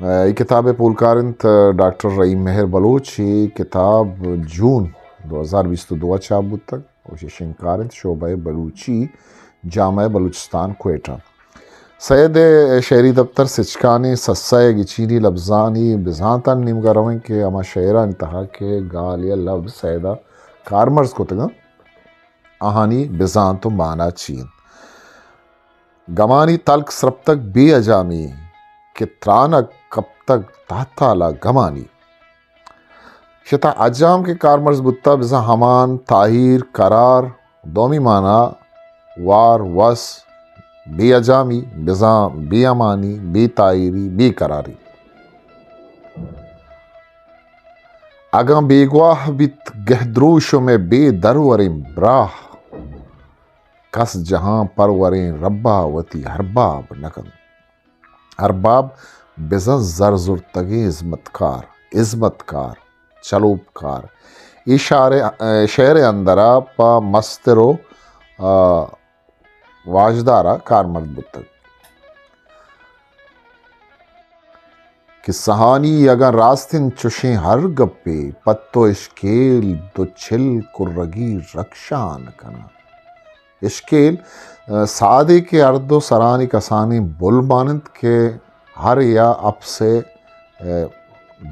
ये किताब पुलकारंत डॉक्टर रहीम मेहर बलूच ये किताब जून 2022 चाबूत तक और शिंकारंत शोबा बलूची जामा बलूचिस्तान क्वेटा सैद शेरी दफ्तर सिचकानी सस्साए गिचीनी लफ्जानी बिजाता निमगरवें के अमा शेरा इंतहा के गालिया लफ्ज सैदा कारमर्स को तगा आहानी बिजान तो माना चीन गमानी तल्क सरब तक बे अजामी के त्रानक कब तक ताताला गमानी शता अजाम के कारमर्स बुत्ता बिजा हमान ताहिर करार दोमी माना वार वस बे अजामी बिजा बे अमानी बे तायरी बे करारी अगा बेगवाह बित गहद्रोशो में बे दरवरें ब्राह कस जहां परवरें रब्बावती हरबाब नकन अरबाब बिजा जरजुर तगे इज़्मतकार चलोबकार इशारे शेर अंदरा पा मस्तरो वाजदारा कारमर्द बुतक कि सहानी अगर रास्तिन चुशे हर गप्पे पत्तो इश्केल दो छिल कुर्रगी रक्षान कना इश्केल सादे के अर्दो सरानी कसानी बुलबानंद के हर या अब से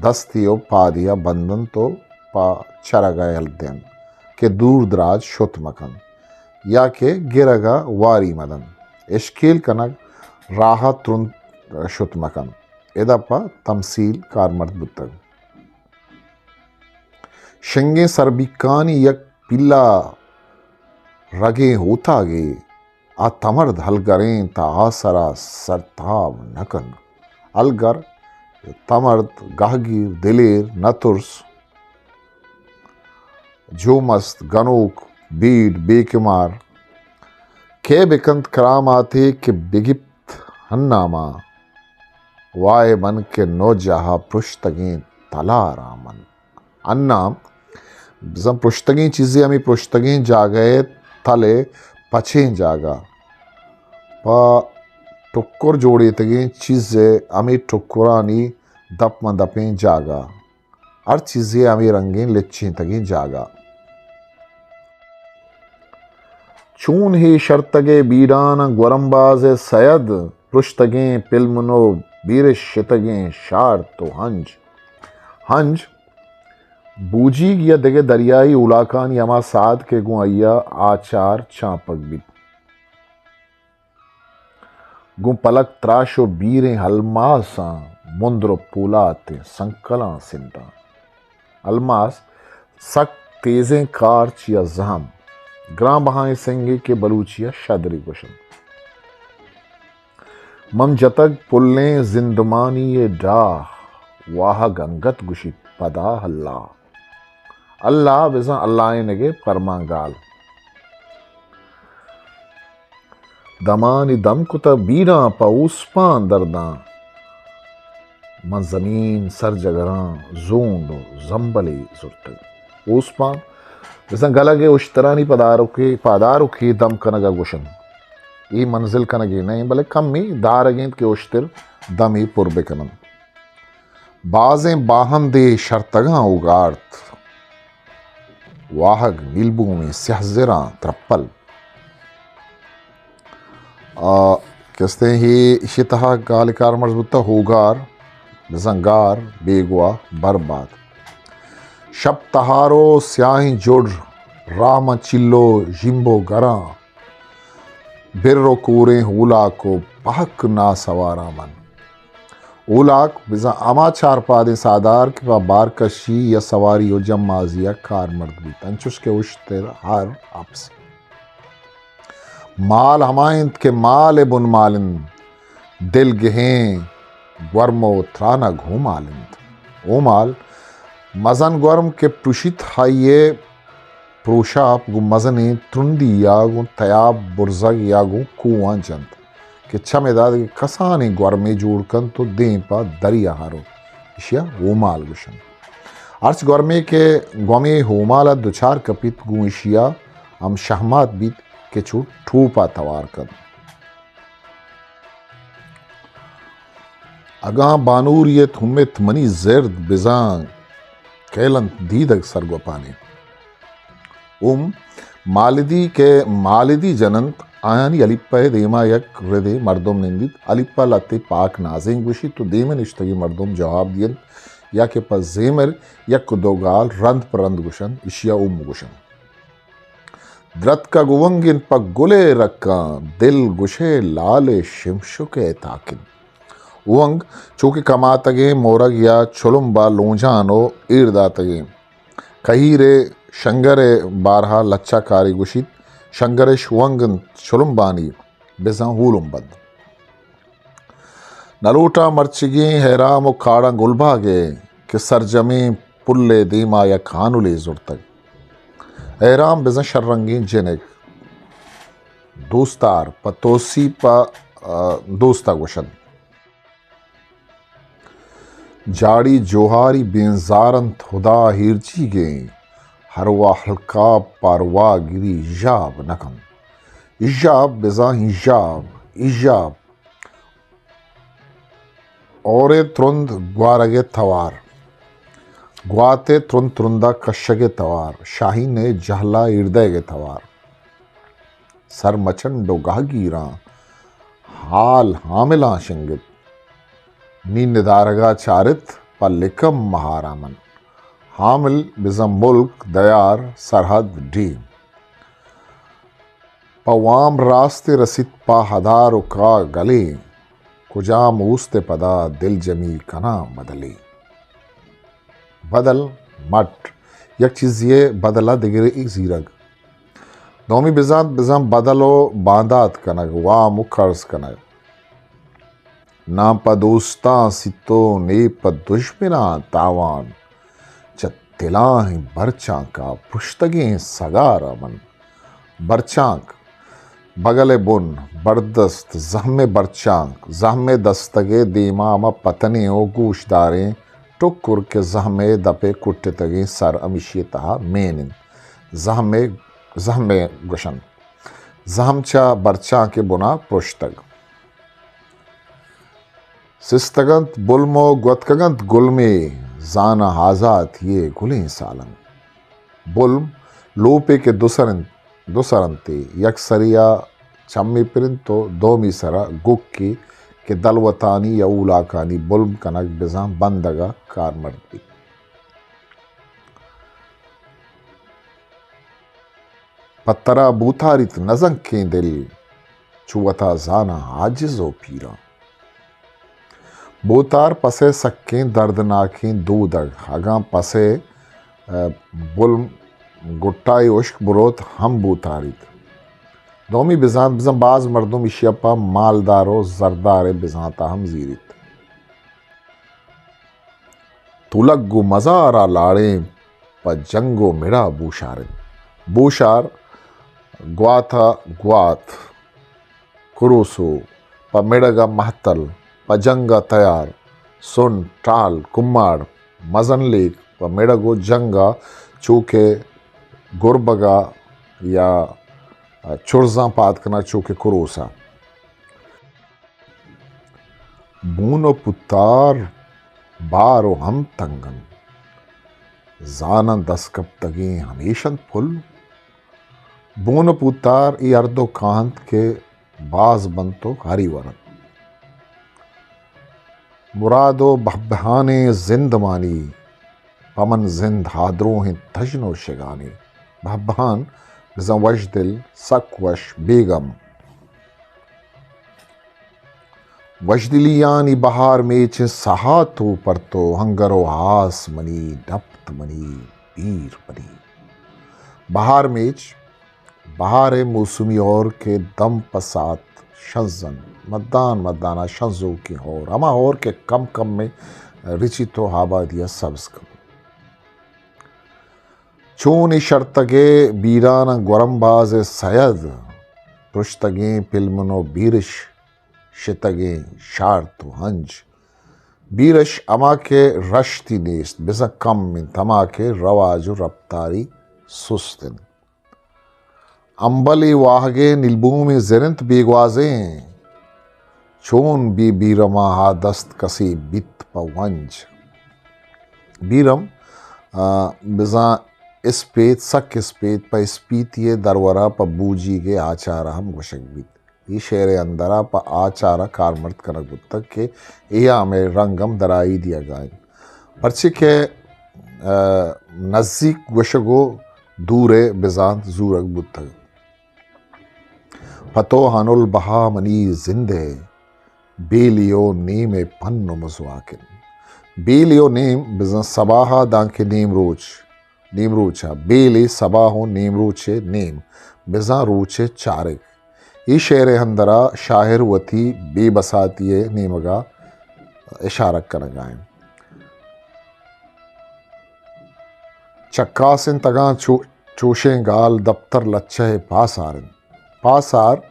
दस्तियो पा दिया बंधन तो पा चरगा हल्देन के दूर दराज शुत मकन या के गिरगा वारी मदन इश्केल कनक राह तुरंत शुत मकन एदपा तमसील कारमर्द बुतग शंगे सरबिकानी यक पिल्ला रगे होता गे आ तमर्द हलगरें ता आसरा सरताब नकन अलगर तमर्द गाहगीर दिलेर नतुर्स जो मस्त गनोक बीड बेकिमार के बिकंत कराम आते के बिगिप्त हन्नामा वाय मन के नो जहा पृष्ठगें तलारामन अन्नाम जम पृष्ठगें चीज़ें हमें पृष्ठगें जागए तले पछें जागा पा टुक्कर जोड़े तगें चीज़ें हमें टुक्करानी दप में दपें जागा हर चीज़ें हमें रंगें लिच्छें तगें जागा चून ही शर्तगे बीरान ग्वरम्बाज सयद पृष्ठगें पिलमनो बीर शितगें शार तो हंज बूजी या दगे दरियाई उलाकान यमा साद के गुआइया आचार चापक भी गु पलक त्राशो बीरे हलमासा मुंद्रो पुलाते संकला सिंटा अलमास सक तेजें कार चिया जहम ग्राम बहाए सिंगे के बलूचिया शादरी कुशन मम जतक पुल्ले जिंदमानी ये डाह वाह गंगत गुशी पदा अल्लाह बिजा अल्लाह नगे परमांगाल दमानी दम कुता बीरा पाउस्पान दरदा मन जमीन सर जगरा जोंडो जंबले सुरत उस्पान बिजा गलगे उश्तरानी पदारो के दम कनगा गुशन ये मंजिल कनगे नहीं भले कम में दारगेंद के उश्तर दमी पुरबे कनम बाजें बाहम दे शर्तगा उगार्त वाहग नीलबू में स्याहजरा त्रप्पल कहते हैं इसी तरह गालिकार मजबूता होगार जंगार बेगवा बर्बाद शब तहारो स्याही जुड़ राम चिल्लो जिम्बो गरा बिर्रो कूरे उला को पहक ना सवारा मन उलाक बिजा अमा चार पादे सादार के पा बार कशी या सवारी हो जम माजिया कार मर्द भी तंचुश के उश्तर हर आपस माल हमाइंद के माल बुन मालिंद दिल गहें ग्वर्मो त्राना घूमालिंद ओ माल मजन ग्वर्म के पुशित हाइये प्रोशाप गु मजने त्रुंदी यागु तयाब बुर्जग यागु कुआं जंत कि छमेदाद के कसाने ग्वर में जोड़कन तो दें पा दरिया हारो इशिया ओमाल गुशन अर्च गौरमे के गौमे होमाला दुचार कपित गु इशिया हम शहमात बीत के छू ठूपा तवार कर अगा बानूर ये थुमित मनी जर्द बिजांग कैलन दीदग सरगोपाने मालिदी जनंत आयानी अलिप्पे देमा यक हृदय मर्दोम निंदित अलिप्पा लते पाक नाजिंग गुशी तो देमन इश्तगी मर्दोम जवाब दियन या के पस जेमर यक दोगाल रंद परंद गुशन इशिया गुशन द्रत का गुवंगिन पक गुले रक्का दिल गुशे लाले शिमशुके ताकिन उवंग चूंकि कमातगे मोरग या छुलुम्बा लोंझानो ईरदातगे कहीरे शंगरे बारहा लच्चा कारी गुशित शंगरे शुवंगन छुलुम्बानी बेजा हूलुम्बद नलूटा मर्चिगे हैराम काड़ा गुलभागे के सरजमे पुल्ले दीमा या खानुले जुर्तग हैराम बेजा शर्रंगी जेनेक दोस्तार पतोसी पा दोस्ता गुशन जाड़ी जोहारी बेंजारन खुदा हिरची गे हरवा हल्का पारवा गिरी इजाब नकम इजाब बेजा इजाब औरे त्रुंद ग्वारगे तवार ग्वाते त्रुंद त्रुंदा कशगे तवार शाही ने जहला इर्दे गे तवार सर मचन डोगागीरा हाल हामिला शिंगित नी निदारगा चारित पल्लिकम महारामन हामिल बिजम मुल्क दयार सरहद डी पवाम रास्ते रसित पा हदार का गले कुजाम ऊस्ते पदा दिल जमी कना बदली बदल मट यक चीज़ ये बदला दिगरे एक जीरग नौमी बिजम बदलो बांदात कनग वा मुखर्स कनग ना पदोस्ता सितो ने पदुश्मना तावान चतिलाही बरचांका पुश्तगे सगार मन बरचांक बगले बुन बरदस्त जहमे बरचांक जहमे दस्तगे दीमामा पतने ओ गूशदारे टुकुर के जहमे दपे कुट्टे तगे सर अमिशियता मेनिन जहमे गुशन जहमचा बरचा के बुना पुश्तग सिस्तगंत बुलमो ग्वतकगंत गुलमे जाना हाजात ये गुलें सालन बुल्म लोपे के दुसरंते यकसरिया चम्मी पिरिंतो दोमी सरा गुक्की के दलवतानी या उलाकानी बुल्म कनक बिजाम बंदगा कारमर्दी पत्तरा बूथारित नजंग के दिल चुवता जाना आजिजो पीरा बोतार पसे सक्कें दर्दनाकें दूदग हगा पसे बुल्म गुट्टाई उश्क बुरोत हम बोतारित दोमी बिजाम बाज मर्दुम इशियपा मालदारो जरदारे बिजाता हम जीरित तुलग्गु मजारा लाड़े प जंगो मिड़ा बूशार ग्वाथा ग्वात कुरुसु प मिड़गा महतल पजंगा तयार सुन टाल कुम्माड़ मजन लेक व मेड़गो जंगा चूके गुरबगा या चुर्जा पातकना चूके कुरूसा बूनो पुतार बारो हम तंगन जाना दस्कब तगे हमेशन फुल बूनो पुतार ई अर्दो कांत के बाज बनतो हरी वरत मुरादो बहबहाने जिंदमानी पमन जिंद हादरों हैं धजनो शिगानी बहबहान वश दिल सकवश बेगम वशदिलियानी बहार मेच सहातो पर तो हंगरो हास मनी डप्त मनी पीर मनी बहार मेच बहार मौसमी और के दम पसात शंजन मदाना शंजो की होर अमा और के कम में रिची तो हाबा दिया सब्ज कम चूनी शर्तगे बीराना गुरमबाज सयद पुश्तगे पिलमनो बीरिश शितगे शार तो हंज बीरश अमा के रश्ती नेस्त बिजा कम मिन तमा के रवाजु रफ्तारी सुस्तिन अंबली वाहगे नीलभूमि ज़रिंत बेगवाजें चोन बी बीरमा हा दस्त कसी बित पवंज बीरम बिजा इस्पेत सक इस्पेत प स्पीतिये दरवरा प बूजी के आचार हम गुशक बीत ये शेर अंदरा प आचारा कारमर्द कनक बुत्तक के एया में रंगम दराई दिया गायन परची के नज़दीक गुशगो दूरे बिजांत जूरक बुत्तक पतो हनुल बहा मनी जिंदे बेलियो नीम पन्नो मजुआकिन बेलियो नीम बिजन सबाहा दांके नीम रोचा बेली सबाहो नीम रोचे नीम बिजा रोचे चारिक ये शेर हंदरा शाहिर वती बेबसाती नीमगा इशारक करगाएं चक्कासिन तगा चोशें गाल दफ्तर लच्छे पासार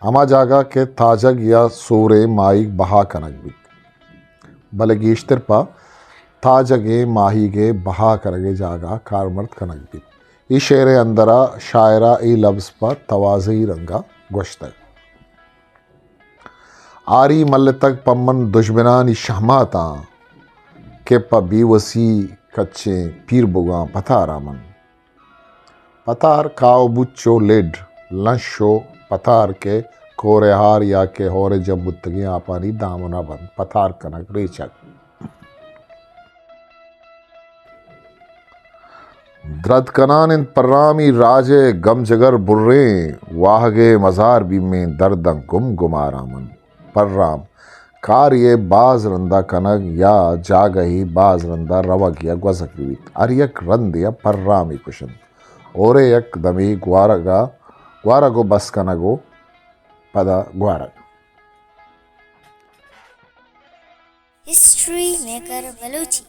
अमा जागा के ताजग या सोरे माइक बहा कनक भी बलगीश्तर पा ताजगे माहीगे बहा करगे जागा कारमर्द कनक भी ये शेर अंदरा शायरा ई लफ्ज़ पा तवाज़ी रंगा गोश्तक आरी मल्ल तक पम्मन दुश्मनानी शहमाता के प बीवसी कच्चे पीर बुगा पतारामन पतार काव बुच्चो लेड लंशो पतार के कोरेहार या के होरे जब बुत्तगी आपानी दामना बंद पतार कनक रेचक द्रद कनान इन पर्रामी राजे गम जगर बुर्रे वाहगे मजार भी में दर्दं गुम गुमारामन पर्राम कार ये बाज रंदा कनक या जागही बाज रंदा रवक या ग्वजक अरियक रंद या पर्रामी कुशन ओरे यक दमी ग्वारगो बस कनगो पदा ग्वारग हिस्ट्री मेकर बलूची